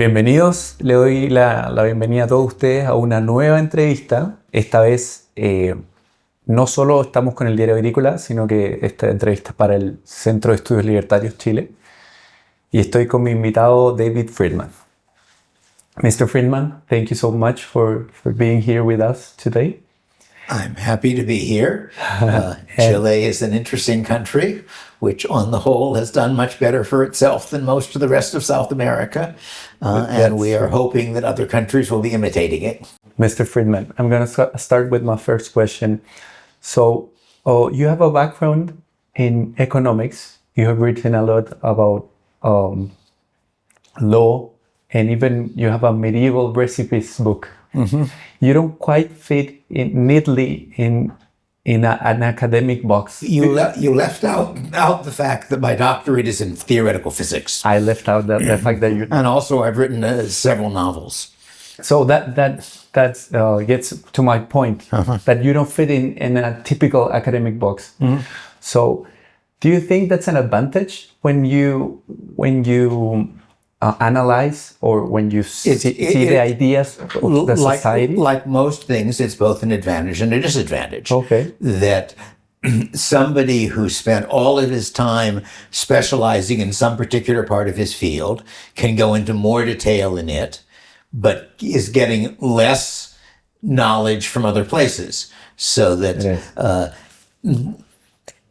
Bienvenidos, le doy la bienvenida a todos ustedes a una nueva entrevista. Esta vez no solo estamos con el Diario Agrícola, sino que esta entrevista es para el Centro de Estudios Libertarios, Chile. Y estoy con mi invitado David Friedman. Mr. Friedman, thank you so much for being here with us today. I'm happy to be here. Chile is an interesting country, which on the whole has done much better for itself than most of the rest of South America. And we are hoping that other countries will be imitating it. Mr. Friedman, I'm going to start with my first question. So, you have a background in economics. You have written a lot about law, and even you have a medieval recipes book. Mm-hmm. You don't quite fit neatly in an academic box. You left out the fact that my doctorate is in theoretical physics. I left out the fact that you... And also I've written several novels. So that gets to my point, that you don't fit in a typical academic box. Mm-hmm. So do you think that's an advantage when you analyze, or when you see the ideas of the society? Like most things, it's both an advantage and a disadvantage. Okay. That somebody who spent all of his time specializing in some particular part of his field can go into more detail in it, but is getting less knowledge from other places. So that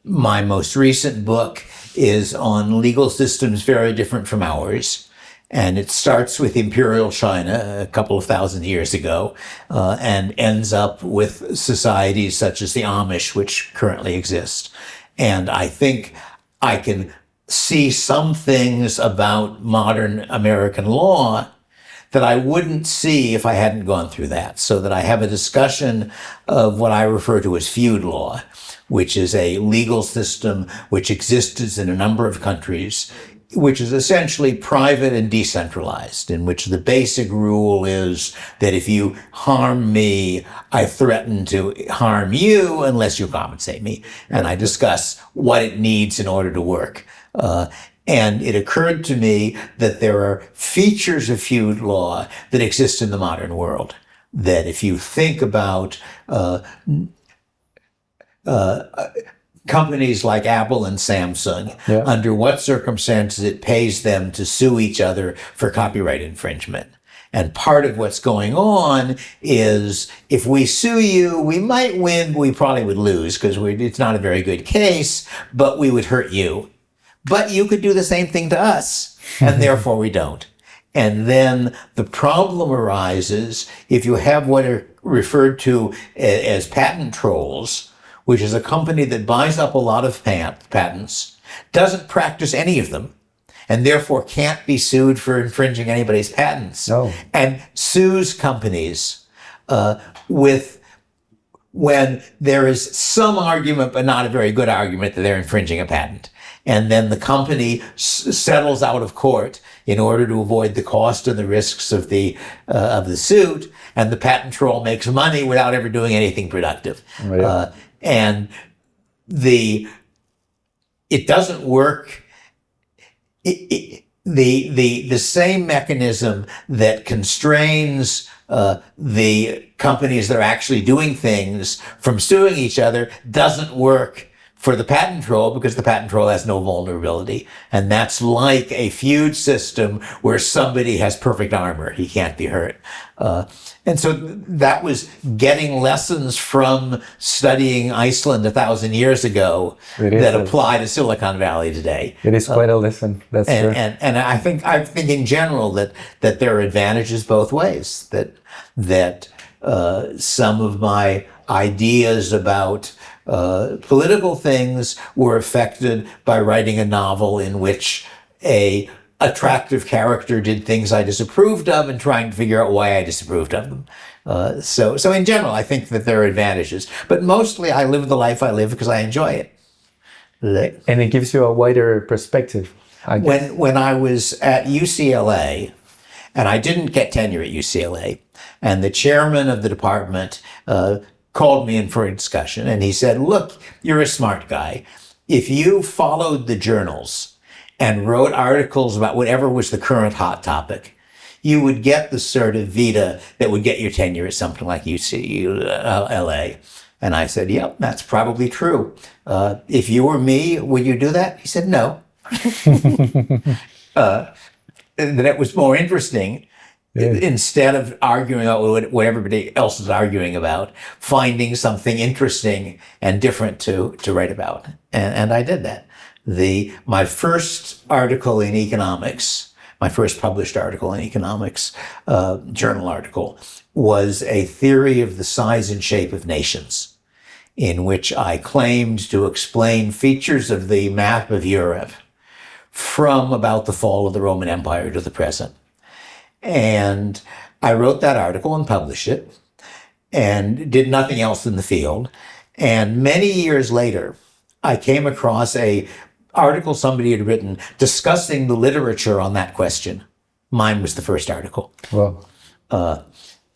my most recent book is on legal systems very different from ours. And it starts with imperial China a couple of thousand years ago, and ends up with societies such as the Amish, which currently exist. And I think I can see some things about modern American law that I wouldn't see if I hadn't gone through that. So that I have a discussion of what I refer to as feud law, which is a legal system which exists in a number of countries, which is essentially private and decentralized, in which the basic rule is that if you harm me, I threaten to harm you unless you compensate me. And I discuss what it needs in order to work. And it occurred to me that there are features of feud law that exist in the modern world. That if you think about companies like Apple and Samsung, under what circumstances it pays them to sue each other for copyright infringement. And part of what's going on is if we sue you, we might win, but we probably would lose because it's not a very good case, but we would hurt you. But you could do the same thing to us, and therefore we don't. And then the problem arises if you have what are referred to as patent trolls, which is a company that buys up a lot of patents, doesn't practice any of them, and therefore can't be sued for infringing anybody's patents, and sues companies when there is some argument, but not a very good argument, that they're infringing a patent. And then the company settles out of court in order to avoid the cost and the risks of the suit, and the patent troll makes money without ever doing anything productive. And it doesn't work. The same mechanism that constrains the companies that are actually doing things from suing each other doesn't work for the patent troll, because the patent troll has no vulnerability. And that's like a feud system where somebody has perfect armor. He can't be hurt. And so that was getting lessons from studying Iceland 1,000 years ago that apply to Silicon Valley today. It is quite a lesson. That's true. And I think in general that there are advantages both ways. That some of my ideas about political things were affected by writing a novel in which a attractive character did things I disapproved of, and trying to figure out why I disapproved of them. So in general, I think that there are advantages. But mostly I live the life I live because I enjoy it. And it gives you a wider perspective, I guess. When I was at UCLA, and I didn't get tenure at UCLA, and the chairman of the department called me in for a discussion, and he said, look, you're a smart guy. If you followed the journals and wrote articles about whatever was the current hot topic, you would get the sort of vita that would get your tenure at something like UCLA. And I said, yep, that's probably true. If you were me, would you do that? He said, no. That was more interesting. Yeah. Instead of arguing about what everybody else is arguing about, finding something interesting and different to write about. And I did that. My first article in economics, my first published article in economics, journal article, was a theory of the size and shape of nations, in which I claimed to explain features of the map of Europe from about the fall of the Roman Empire to the present. And I wrote that article and published it and did nothing else in the field. And many years later, I came across an article somebody had written discussing the literature on that question. Mine was the first article. Wow.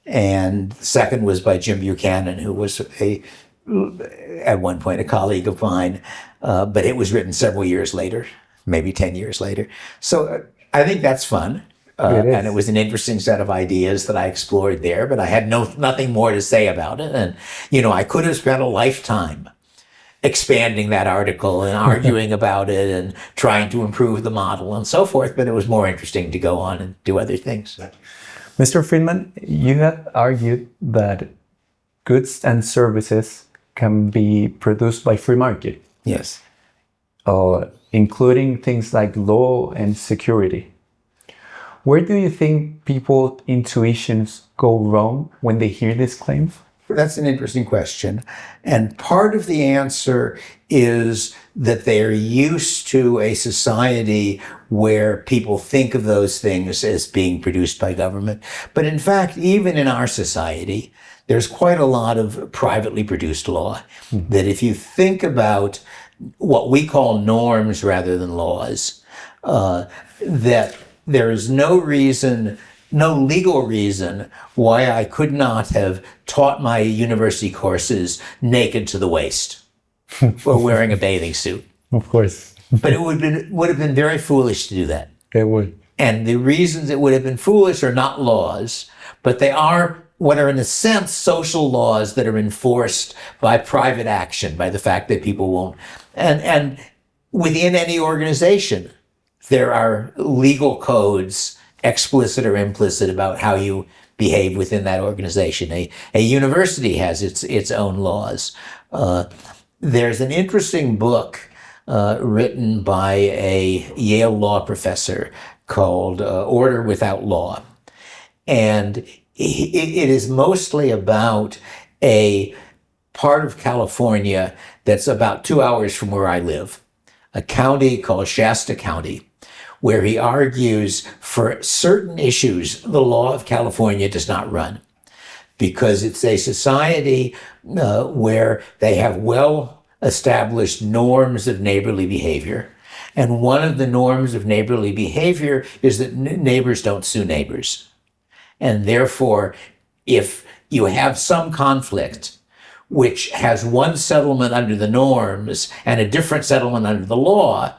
And the second was by Jim Buchanan, who was at one point a colleague of mine, but it was written several years later, maybe 10 years later. So I think that's fun. And it was an interesting set of ideas that I explored there, but I had nothing more to say about it. And, I could have spent a lifetime expanding that article and arguing about it and trying to improve the model and so forth, but it was more interesting to go on and do other things. Mr. Friedman, you have argued that goods and services can be produced by free market. Yes. Including things like law and security. Where do you think people's intuitions go wrong when they hear this claim? That's an interesting question. And part of the answer is that they are used to a society where people think of those things as being produced by government. But in fact, even in our society, there's quite a lot of privately produced law. That if you think about what we call norms rather than laws, that there is no legal reason why I could not have taught my university courses naked to the waist or wearing a bathing suit. Of course. But it would have been very foolish to do that. It would. And the reasons it would have been foolish are not laws, but they are what are in a sense social laws that are enforced by private action, by the fact that people won't. And within any organization, there are legal codes, explicit or implicit, about how you behave within that organization. A university has its own laws. There's an interesting book written by a Yale law professor called Order Without Law. And it is mostly about a part of California that's about 2 hours from where I live, a county called Shasta County, where he argues for certain issues, the law of California does not run because it's a society where they have well-established norms of neighborly behavior. And one of the norms of neighborly behavior is that neighbors don't sue neighbors. And therefore, if you have some conflict which has one settlement under the norms and a different settlement under the law,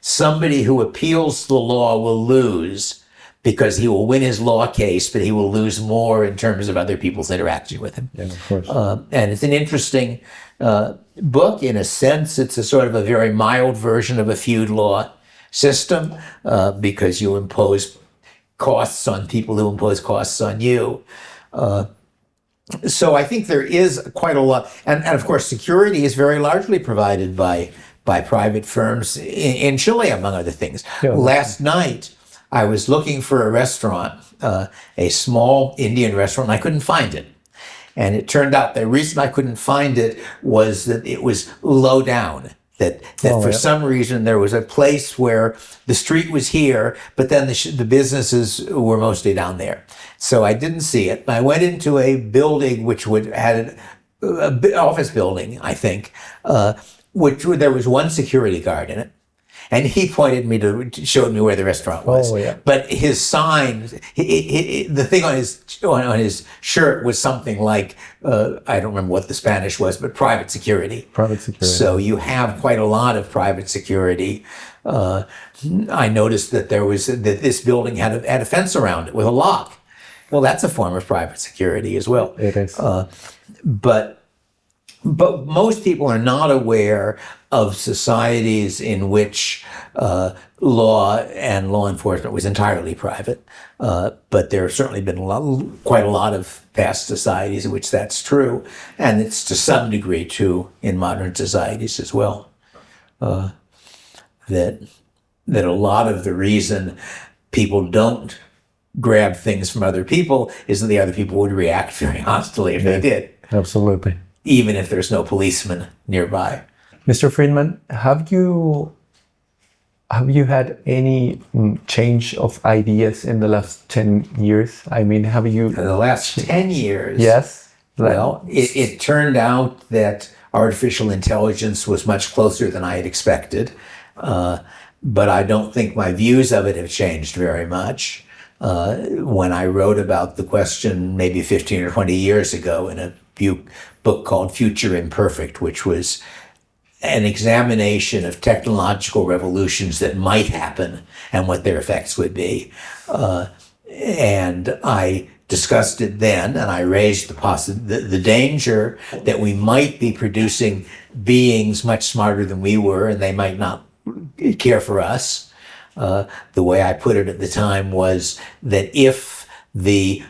somebody who appeals to the law will lose because he will win his law case, but he will lose more in terms of other people's interaction with him. Yeah, of course. And it's an interesting book. In a sense, it's a sort of a very mild version of a feud law system because you impose costs on people who impose costs on you. So I think there is quite a lot. And of course, security is very largely provided by private firms in Chile, among other things. Yeah. Last night, I was looking for a restaurant, a small Indian restaurant, and I couldn't find it. And it turned out the reason I couldn't find it was that it was low down, that for some reason there was a place where the street was here, but then the businesses were mostly down there. So I didn't see it. I went into a building which had an office building, I think, which there was one security guard in it. And he showed me where the restaurant was. Oh, yeah. But his sign, the thing on his shirt was something like, I don't remember what the Spanish was, but private security. Private security. So you have quite a lot of private security. I noticed that this building had a fence around it with a lock. Well, that's a form of private security as well. It is. But most people are not aware of societies in which law and law enforcement was entirely private. But there have certainly been quite a lot of past societies in which that's true. And it's to some degree true in modern societies as well. That a lot of the reason people don't grab things from other people is that the other people would react very hostily if they did. Absolutely. Even if there's no policeman nearby. Mr. Friedman, have you had any change of ideas in the last 10 years? I mean, have you... In the last 10 years? Yes. Well, it turned out that artificial intelligence was much closer than I had expected. But I don't think my views of it have changed very much. When I wrote about the question maybe 15 or 20 years ago in a book called Future Imperfect, which was an examination of technological revolutions that might happen and what their effects would be. And I discussed it then, and I raised the danger that we might be producing beings much smarter than we were, and they might not care for us. The way I put it at the time was that if the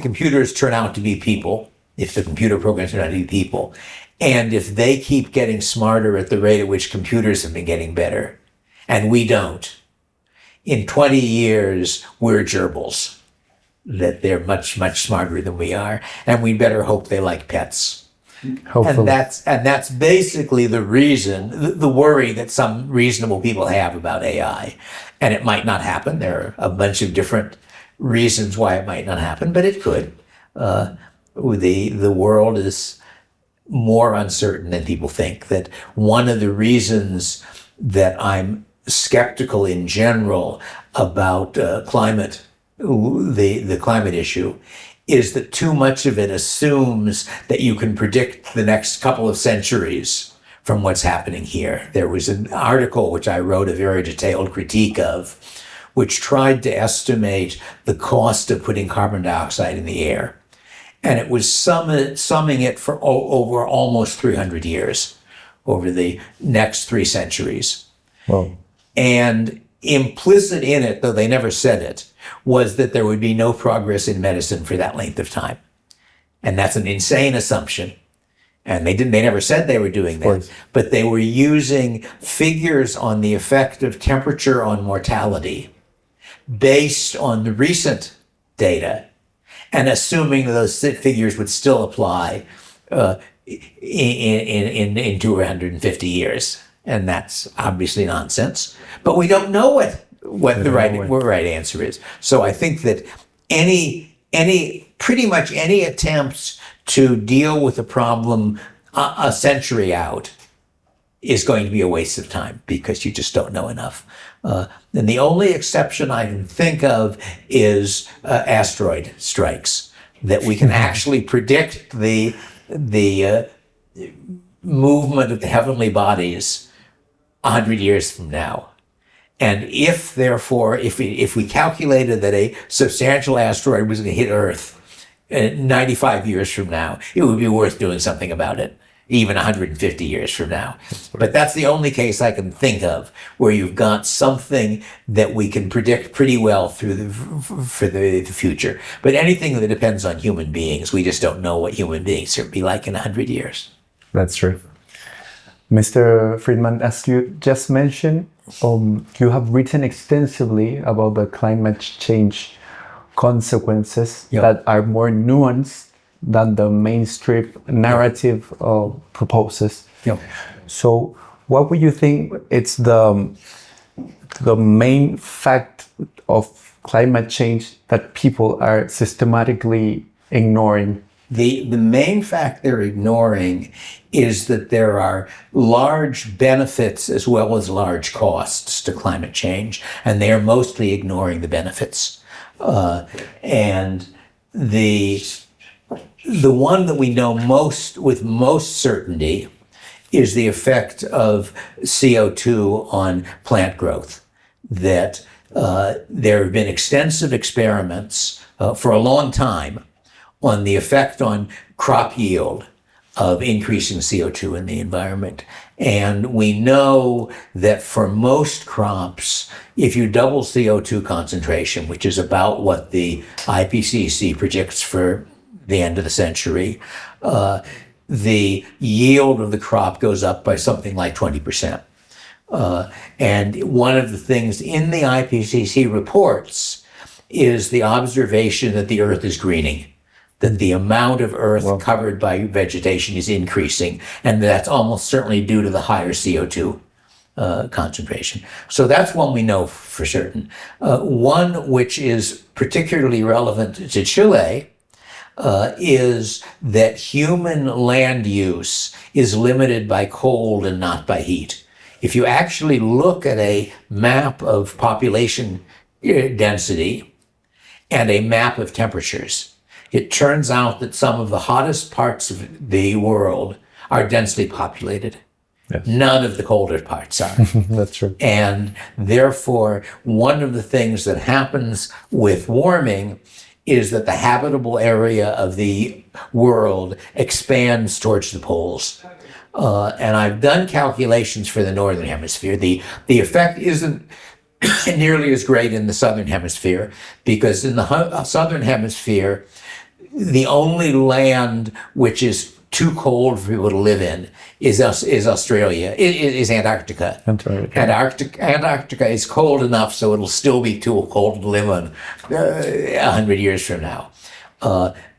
computers turn out to be people, if the computer programs turn out to be people, and if they keep getting smarter at the rate at which computers have been getting better, and we don't, in 20 years, we're gerbils, that they're much, much smarter than we are, and we better hope they like pets. Hopefully. And that's basically the reason, the worry that some reasonable people have about AI. And it might not happen. There are a bunch of different reasons why it might not happen, but it could. The world is more uncertain than people think. That one of the reasons that I'm skeptical in general about the climate issue is that too much of it assumes that you can predict the next couple of centuries from what's happening here. There was an article which I wrote a very detailed critique of, which tried to estimate the cost of putting carbon dioxide in the air. And it was summing it for over almost 300 years, over the next 3 centuries. Wow. And implicit in it, though they never said it, was that there would be no progress in medicine for that length of time. And that's an insane assumption. And they never said they were doing that. But they were using figures on the effect of temperature on mortality based on the recent data and assuming those figures would still apply in 250 years. And that's obviously nonsense. But we don't know what the right answer is. So I think that pretty much any attempts to deal with a problem a century out is going to be a waste of time because you just don't know enough. And the only exception I can think of is asteroid strikes, that we can actually predict the movement of the heavenly bodies 100 years from now. And if we calculated that a substantial asteroid was going to hit Earth 95 years from now, it would be worth doing something about it, even 150 years from now. But that's the only case I can think of where you've got something that we can predict pretty well for the future. But anything that depends on human beings, we just don't know what human beings are going to be like in 100 years. That's true. Mr. Friedman, as you just mentioned, you have written extensively about the climate change consequences that are more nuanced than the mainstream narrative proposes. So what would you think it's the main fact of climate change that people are systematically ignoring? The main fact they're ignoring is that there are large benefits as well as large costs to climate change, and they are mostly ignoring the benefits. And the one that we know with most certainty is the effect of CO2 on plant growth. That there have been extensive experiments for a long time on the effect on crop yield of increasing CO2 in the environment. And we know that for most crops, if you double CO2 concentration, which is about what the IPCC predicts for the end of the century, the yield of the crop goes up by something like 20%. And one of the things in the IPCC reports is the observation that the earth is greening, that the amount of earth covered by vegetation is increasing, and that's almost certainly due to the higher CO2 concentration. So that's one we know for certain. One which is particularly relevant to Chile is that human land use is limited by cold and not by heat. If you actually look at a map of population density and a map of temperatures, it turns out that some of the hottest parts of the world are densely populated. Yes. None of the colder parts are. That's true. And therefore, one of the things that happens with warming is that the habitable area of the world expands towards the poles. And I've done calculations for the Northern Hemisphere. The effect isn't nearly as great in the Southern Hemisphere, because in the Southern Hemisphere, the only land which is too cold for people to live in is Australia, is Antarctica. Antarctica is cold enough so it'll still be too cold to live on 100 years from now.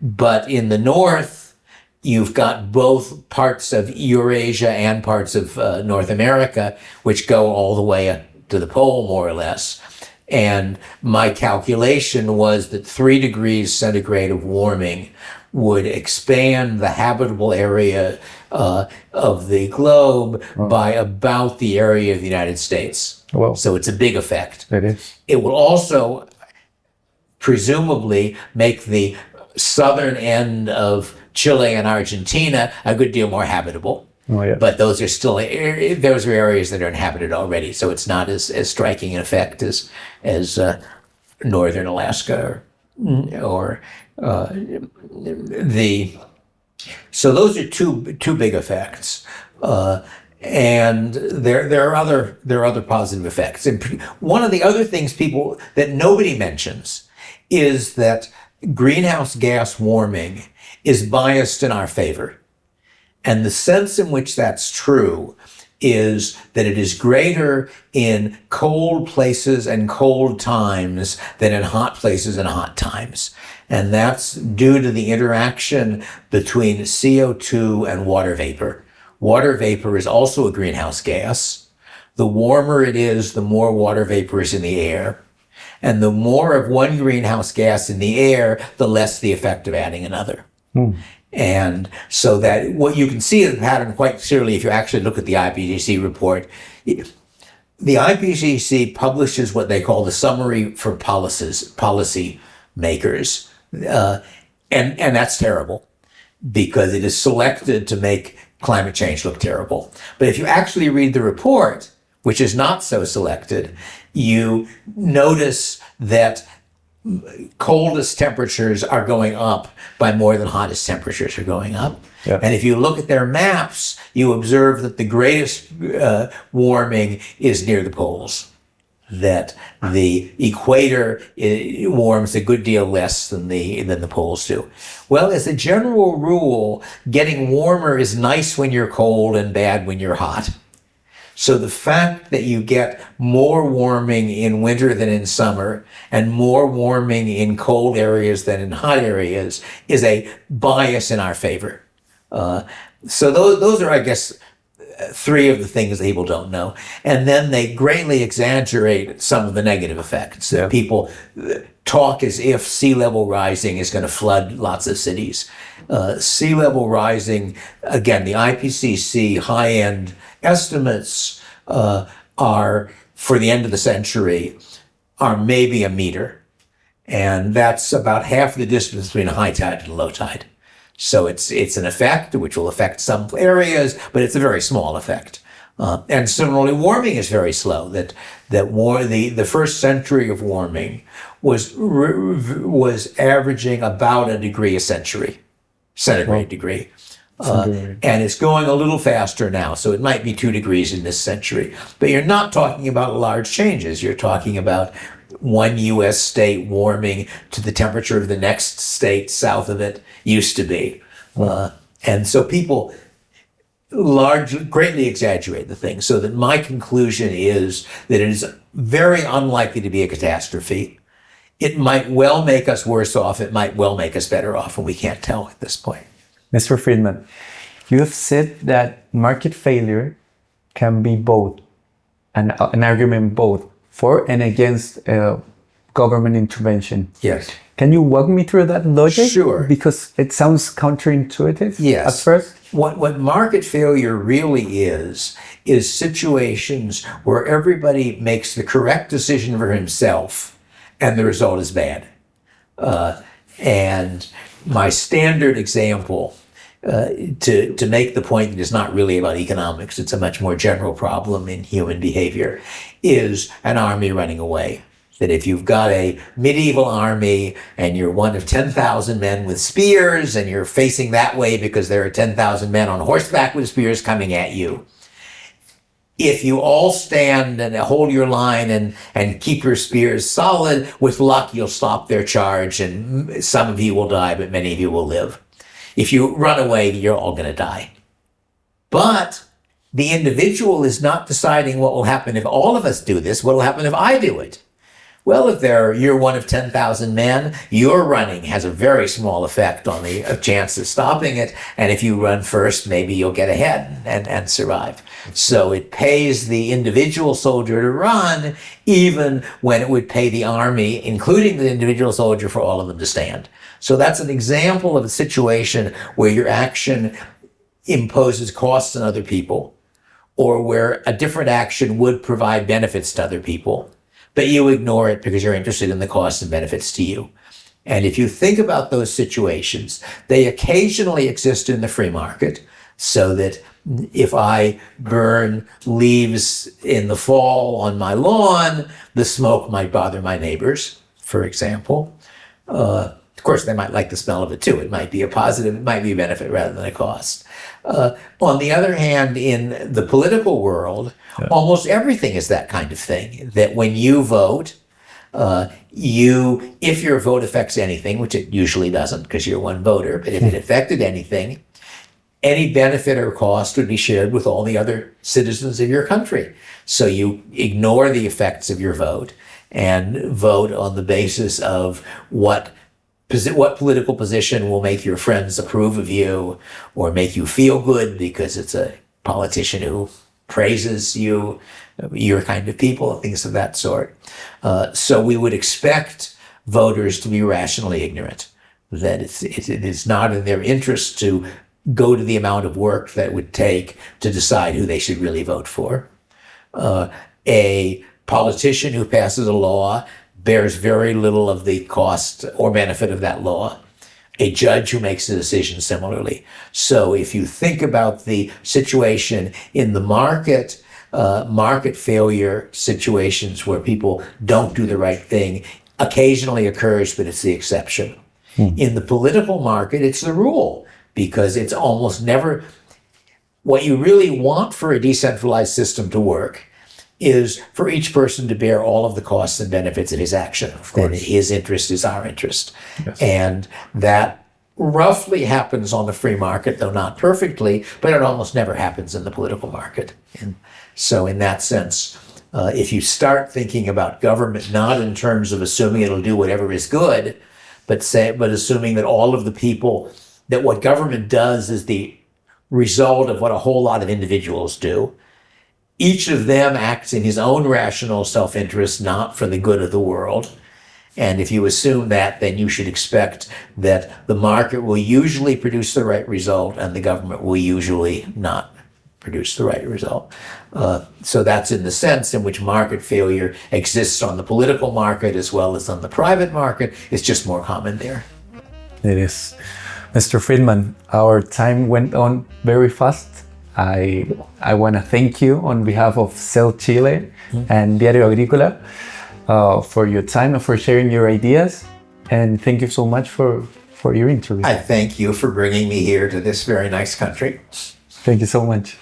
But in the north, you've got both parts of Eurasia and parts of North America, which go all the way to the pole, more or less. And my calculation was that 3 degrees centigrade of warming would expand the habitable area of the globe by about the area of the United States. Well, so it's a big effect. It is. It will also presumably make the southern end of Chile and Argentina a good deal more habitable. Oh, yeah. But those are areas that are inhabited already, so it's not as striking an effect as northern Alaska or so those are two big effects, and there are other positive effects. And one of the other things that nobody mentions is that greenhouse gas warming is biased in our favor. And the sense in which that's true is that it is greater in cold places and cold times than in hot places and hot times. And that's due to the interaction between CO2 and water vapor. Water vapor is also a greenhouse gas. The warmer it is, the more water vapor is in the air. And the more of one greenhouse gas in the air, the less the effect of adding another. And so that what you can see the pattern quite clearly if you actually look at the IPCC report. The IPCC publishes what they call the summary for policy makers. And that's terrible because it is selected to make climate change look terrible. But if you actually read the report, which is not so selected, you notice that coldest temperatures are going up by more than hottest temperatures are going up. Yeah. And if you look at their maps, you observe that the greatest warming is near the poles, that the equator warms a good deal less than the poles do. Well, as a general rule, getting warmer is nice when you're cold and bad when you're hot. So the fact that you get more warming in winter than in summer and more warming in cold areas than in hot areas is a bias in our favor. So those are, I guess, three of the things that people don't know. And then they greatly exaggerate some of the negative effects. Yeah. People talk as if sea level rising is going to flood lots of cities. Sea level rising, again, the IPCC high-end estimates are, for the end of the century, are maybe a meter. And that's about half the distance between high tide and low tide. So it's an effect which will affect some areas, but it's a very small effect. And similarly, warming is very slow. The first century of warming was averaging about a degree a century, centigrade degree. And it's going a little faster now, so it might be 2 degrees in this century. But you're not talking about large changes. You're talking about one U.S. state warming to the temperature of the next state south of it used to be. And so people greatly exaggerate the thing, so that my conclusion is that it is very unlikely to be a catastrophe. It might well make us worse off. It might well make us better off, and we can't tell at this point. Mr. Friedman, you have said that market failure can be both an argument both for and against government intervention. Yes. Can you walk me through that logic? Sure. Because it sounds counterintuitive at first. What market failure really is situations where everybody makes the correct decision for himself and the result is bad. And my standard example, to make the point that it's not really about economics, it's a much more general problem in human behavior, is an army running away. That if you've got a medieval army and you're one of 10,000 men with spears and you're facing that way because there are 10,000 men on horseback with spears coming at you, if you all stand and hold your line and keep your spears solid, with luck you'll stop their charge and some of you will die, but many of you will live. If you run away, you're all going to die. But the individual is not deciding what will happen if all of us do this, what will happen if I do it. Well, if you're one of 10,000 men, your running has a very small effect on the chance of stopping it. And if you run first, maybe you'll get ahead and survive. So it pays the individual soldier to run, even when it would pay the army, including the individual soldier, for all of them to stand. So that's an example of a situation where your action imposes costs on other people, or where a different action would provide benefits to other people, but you ignore it because you're interested in the costs and benefits to you. And if you think about those situations, they occasionally exist in the free market, so that if I burn leaves in the fall on my lawn, the smoke might bother my neighbors, for example. Of course, they might like the smell of it too. It might be a positive, it might be a benefit rather than a cost. On the other hand, in the political world, almost everything is that kind of thing. That when you vote, if your vote affects anything, which it usually doesn't because you're one voter, but if it affected anything, any benefit or cost would be shared with all the other citizens of your country. So you ignore the effects of your vote and vote on the basis of what political position will make your friends approve of you or make you feel good because it's a politician who praises you, your kind of people, things of that sort. So we would expect voters to be rationally ignorant, that it is not in their interest to go to the amount of work that it would take to decide who they should really vote for. A politician who passes a law bears very little of the cost or benefit of that law. A judge who makes a decision similarly. So if you think about the situation in the market failure situations where people don't do the right thing occasionally occurs, but it's the exception. In the political market, it's the rule, because it's almost never, what you really want for a decentralized system to work is for each person to bear all of the costs and benefits of his action. Of course. And his interest is our interest. Yes. And that roughly happens on the free market, though not perfectly, but it almost never happens in the political market. And so in that sense, if you start thinking about government not in terms of assuming it'll do whatever is good, but assuming that all of the people, that what government does is the result of what a whole lot of individuals do. Each of them acts in his own rational self-interest, not for the good of the world. And if you assume that, then you should expect that the market will usually produce the right result and the government will usually not produce the right result. So that's in the sense in which market failure exists on the political market as well as on the private market. It's just more common there. It is. Mr. Friedman, our time went on very fast. I want to thank you on behalf of CEL Chile and Diario Agrícola for your time and for sharing your ideas. And thank you so much for your interview. I thank you for bringing me here to this very nice country. Thank you so much.